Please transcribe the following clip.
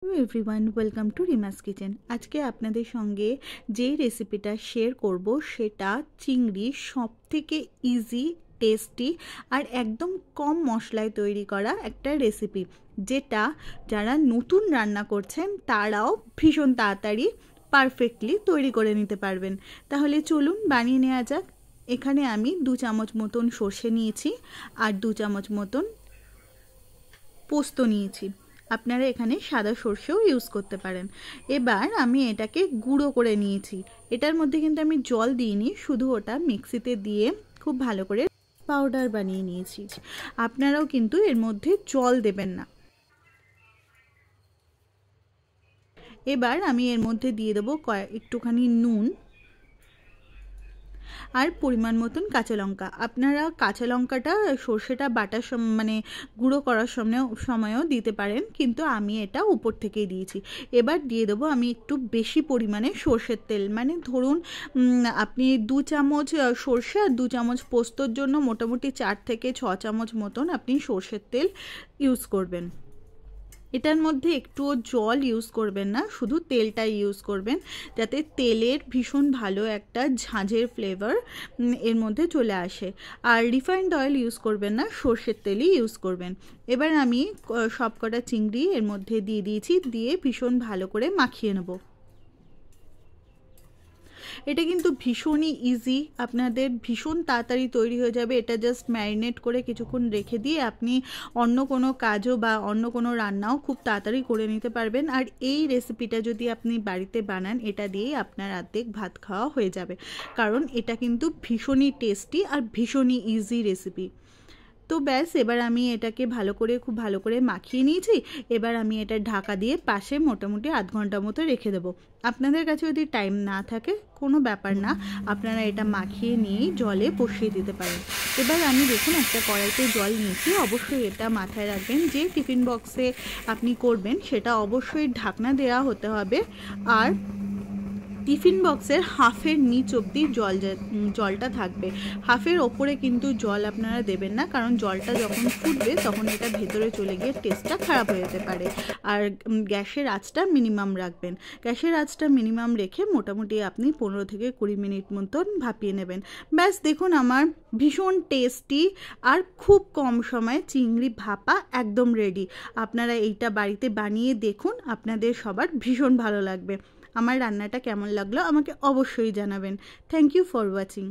Hello everyone, welcome to রিমাস kitchen. আজকে আপনাদের সঙ্গে যেই রেসিপিটা শেয়ার করব সেটা চিংড়ির সবথেকে ইজি, টেস্টি আর একদম কম মশলায় তৈরি করা একটা রেসিপি, যেটা যারা নতুন রান্না করছেন তারাও ভীষণ তাড়াতাড়ি পারফেক্টলি তৈরি করে নিতে পারবেন। তাহলে চলুন বানিয়ে নেওয়া যাক। এখানে আমি 2 চামচ মতন সর্ষে নিয়েছি আর 2 চামচ মতন পোস্ত নিয়েছি। আপনারা এখানে সাদা সর্ষেও ইউজ করতে পারেন। এবার আমি এটাকে গুঁড়ো করে নিয়েছি। এটার মধ্যে কিন্তু আমি জল দিইনি, শুধু ওটা মিক্সিতে দিয়ে খুব ভালো করে পাউডার বানিয়ে নিয়েছি। আপনারাও কিন্তু এর মধ্যে জল দেবেন না। এবার আমি এর মধ্যে দিয়ে দেবো একটুখানি নুন আর পরিমাণ মতন কাঁচা লঙ্কা। আপনারা কাঁচা লঙ্কাটা সর্ষেটা বাটার মানে গুঁড়ো করার সময়ও দিতে পারেন, কিন্তু আমি এটা উপর থেকেই দিয়েছি। এবার দিয়ে দেবো আমি একটু বেশি পরিমাণে সর্ষের তেল, মানে ধরুন আপনি 2 চামচ সর্ষে আর 2 চামচ পোস্তর জন্য মোটামুটি 4 থেকে 6 চামচ মতন আপনি সর্ষের তেল ইউজ করবেন। এটার মধ্যে একটুও জল ইউজ করবেন না, শুধু তেলটা ইউজ করবেন, যাতে তেলের ভীষণ ভালো একটা ঝাঁঝের ফ্লেভার এর মধ্যে চলে আসে। আর রিফাইন্ড অয়েল ইউজ করবেন না, সর্ষের তেলই ইউজ করবেন। এবার আমি সবকটা চিংড়ি এর মধ্যে দিয়ে দিয়েছি, দিয়ে ভীষণ ভালো করে মাখিয়ে নেব। এটা কিন্তু ভীষণই ইজি, আপনাদের ভীষণ তাড়াতাড়ি তৈরি হয়ে যাবে। এটা জাস্ট ম্যারিনেট করে কিছুক্ষণ রেখে দিয়ে আপনি অন্য কোনো কাজও বা অন্য কোনো রান্নাও খুব তাড়াতাড়ি করে নিতে পারবেন। আর এই রেসিপিটা যদি আপনি বাড়িতে বানান, এটা দিয়েই আপনার অর্ধেক ভাত খাওয়া হয়ে যাবে, কারণ এটা কিন্তু ভীষণই টেস্টি আর ভীষণই ইজি রেসিপি। তো ব্যাস, এবার আমি এটাকে খুব ভালো করে মাখিয়ে নিয়েছি। এবার আমি এটা ঢাকা দিয়ে পাশে মোটামুটি আধ ঘন্টা মতো রেখে দেবো। আপনাদের কাছে যদি টাইম না থাকে কোনো ব্যাপার না, আপনারা এটা মাখিয়ে নিয়েই জলে বসিয়ে দিতে পারেন। এবার আমি দেখুন একটা কড়াইতে জল নিয়েছি। অবশ্যই এটা মাথায় রাখবেন যে টিফিন বক্সে আপনি করবেন সেটা অবশ্যই ঢাকনা দেওয়া হতে হবে, আর টিফিন বক্সের হাফের নিচ অবধি জলটা থাকবে। হাফের ওপরে কিন্তু জল আপনারা দেবেন না, কারণ জলটা যখন ফুটবে তখন এটা ভেতরে চলে গিয়ে টেস্টটা খারাপ হয়ে যেতে পারে। আর গ্যাসের আঁচটা মিনিমাম রাখবেন। গ্যাসের আঁচটা মিনিমাম রেখে মোটামুটি আপনি 15 থেকে 20 মিনিট মতন ভাপিয়ে নেবেন। ব্যাস দেখুন, আমার ভীষণ টেস্টি আর খুব কম সময়ে চিংড়ি ভাপা একদম রেডি। আপনারা এইটা বাড়িতে বানিয়ে দেখুন, আপনাদের সবার ভীষণ ভালো লাগবে। আমার রান্নাটা কেমন লাগলো আমাকে অবশ্যই জানাবেন। Thank you for watching.